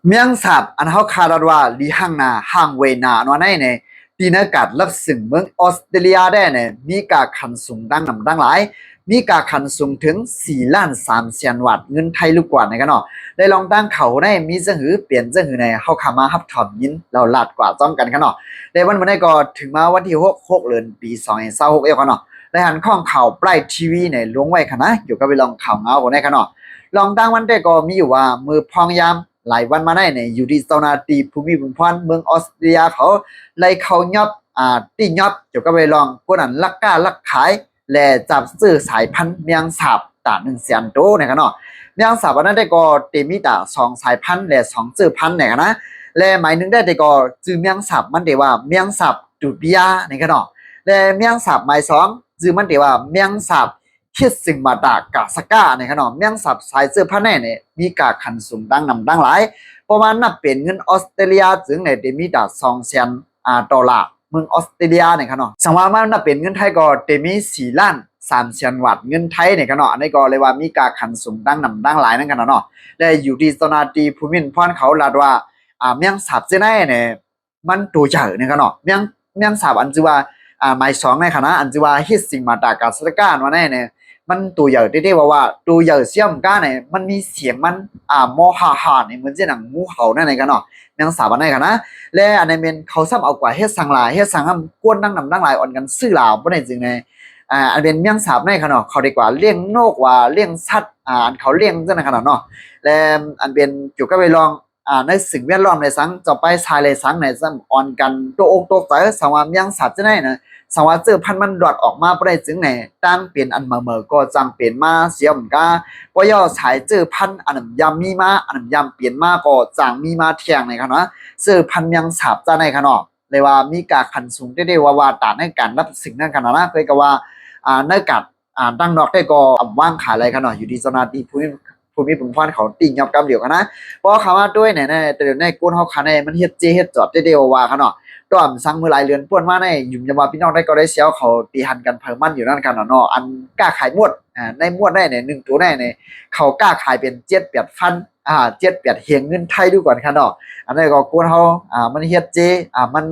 เมียงสับอันเขาคาดว่าลีห่างนาห่างเวนาโนในเนี่ยตีนากาศรับสึงเมืองออสเตรเลียได้เนี่ยมีกาคันสูงดังนำดังหลายมีกาคันสูงถึง4,300,000 วัตต์เงินไทยลูกกว่าในกันเนาะได้ลองตั้งเขาได้มีเสหือเปลี่ยนเสหือในเขาขามาฮับถอมยินเราลาดกว่าจ้อมกันกันเนาะในวันนี้ก็ถึงมาวันที่6เดือนปี2026เอวกันเนาะได้หันข้องข่าวปลายทีวีในลงไว้ค่ะนะอยู่ก็ไปลองข่าวเงาคนได้กันเนาะลองตั้งวันได้ก็มีอยู่ว่ามือพองยามหลายวันมาได้เนี่ยอยู่ที่โซนาตีภูมิบุญพรเมืองออสเตรเลียเขาไล่เขายอบตียอบเดี๋ยวก็ไปลองกนั้นลักก้าลักขายและจับซื้อสายพันธุ์เมียงสาบตา100,000โตนะครับเนาะเมียงสาบวันนั้นได้ก็เตมีตา2สายพันธุ์และ2ชื่อพันธุ์เนี่ยนะและหมายถึงได้ก็จื่อเมียงสาบมันเดว่าเมียงสาบดุเบียนะครับเนาะและเมียงสาบหมาย2จื่อมันเดว่าเมียงสาบคิดสิ่งมาดากาสก้าเนี่ยครับเนาะเมียงสับสายเสื้อผ้าแน่เนี่ยมีกาขันสูงดังนำดังหลายเพราะว่านับเป็นเงินออสเตรเลียถึงในเดมีดา200,000 ดอลลาร์เมืองออสเตรเลียเนี่ยครับเนาะสังว่ามันนับเป็นเงินไทยก็เดมี4,300,000 วัตต์เงินไทยเนี่ยครับเนาะอันนี้ก็เลยว่ามีกาขันสูงดังนำดังหลายนั่นกันเนาะและอยู่ที่สนาตีภูมิพรเขาลาดว่าเมียงสับเจ้าแน่เนี่ยมันตัวใหญ่เนี่ยครับเนาะเมียงสับอันจือว่าหมาย2ในคณะอันจือว่าฮิตสิ่งมาดากาสก้าว่าแน่เนี่ยมันตัวใหญ่ได้ว่าตัวใหญ่เสี่ยมก้าเนี่ยมันมีเสียงมันมอฮาเนี่ยเหมือนเจ้าหนังงูเขานั่นเองกันเนาะยังสาบันได้กันนะและอันนี้เป็นเขาซ้ำเอากว่าเฮ็ดสังลายเฮ็ดสังห้ำกวนดังนำดังลายอ่อนกันซื้อลาวบ่ได้จริงในอันเป็นเมียงสาบในกันเนาะเขาดีกว่าเลี้ยงนกว่าเลี้ยงสัตว์อันเขาเลี้ยงจังได๋ขนาดเนาะและอันเป็นอยู่ก็ไปลองในสิ่งแวดล้อมในสังจะไปชายเลยสังในซ้ำอ่อนกันตัวอกตัวใจสังว่าเมียงสาบจังได๋นะสังว่าเจอพันมันดอดออกมาบ่ได้จึงไหนตั้งเป็นอันเหมอก็จังเป็นมาเสียมกาบ่ย่อฉายเจอพันอันยำมีมาอันยำเปลี่ยนมาก็จังมีมาเที่ยงในครับเนาะเจอพันยังสาบจ้าในครับเนาะเลยว่ามีกาขันสูงได้ว่าตาในการรับสิ่งนั้นขนาดนั้นเคยก็ว่าในกัดตั้งนอกได้ก็ว่างขายอะไรครับเนาะอยู่ที่สนาดีภูมิผลพรเขาติ่งยอมกำเดียวกันนะเพราะคำว่าด้วยเนี่ยแต่เดี๋ยวในก้นเขาคันในมันเฮ็ดเจเฮ็ดจอดได้ว่าครับเนาะต้อมสั่งมือหลายเรือนป่วนมาในยุ่มยามาพี่น้องได้ก็ได้เสียวเขาตีหันกันเพิ่มมันอยู่นั่นกันเนาะอันกล้าขายหมดในหมวดได้เนี่ย1ตัวได้เนี่ยเขากล้าขายเป็น7-8 พัน7-8เฮียงเงินไทยดูก่อนครับเนาะอันนี้ก็กวนเขามันเฮ็ดเจมัน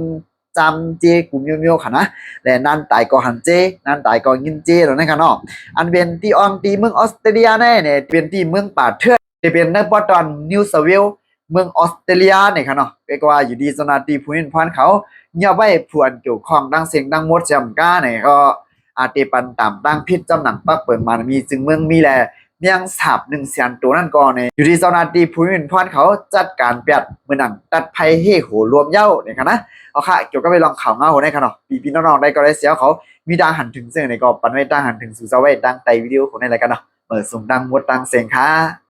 จำเจกลุ่มเมียวๆค่ะนะและนั่นตายก็หันเจนั่นตายก็ยินเจแล้วนะครับเนาะอันเป็นที่อองตีเมืองออสเตรเลียแน่เนี่ยเป็นที่เมืองป่าเถื่อนเป็นในปอตอนนิวเซาเวลเมืองออสเตรเลียเนี่ยครับเนาะก็ว่าอยู่ดีสนาตีภูมิพันธ์เขาเงียบไว้ผวนเกี่ยวข้องดังเสียงดังมดจำก้าเนี่ยก็อาเตปันต่ำดังพิษจำหนังปักเปิดมามีจึงเมืองมีแลเมียงสาบ100,000ตัวนั่นก่อนเนี่ยอยู่ที่สนาตีภูมิพันธ์เขาจัดการเปียดมือหนังตัดไพ่เฮ่โหรวมเย้าเนี่ยครับนะเอาค่ะเกี่ยวก็ไปลองข่าวเงาได้ครับเนาะพี่น้องๆได้ก็ได้เสียเขามีดังหันถึงเสียงในก็ปันไว้ดังหันถึงสู่เสาไว้ดังไตวิดีโอของในรายการเนาะเปิดส่งดังมดดังเสียงค่ะ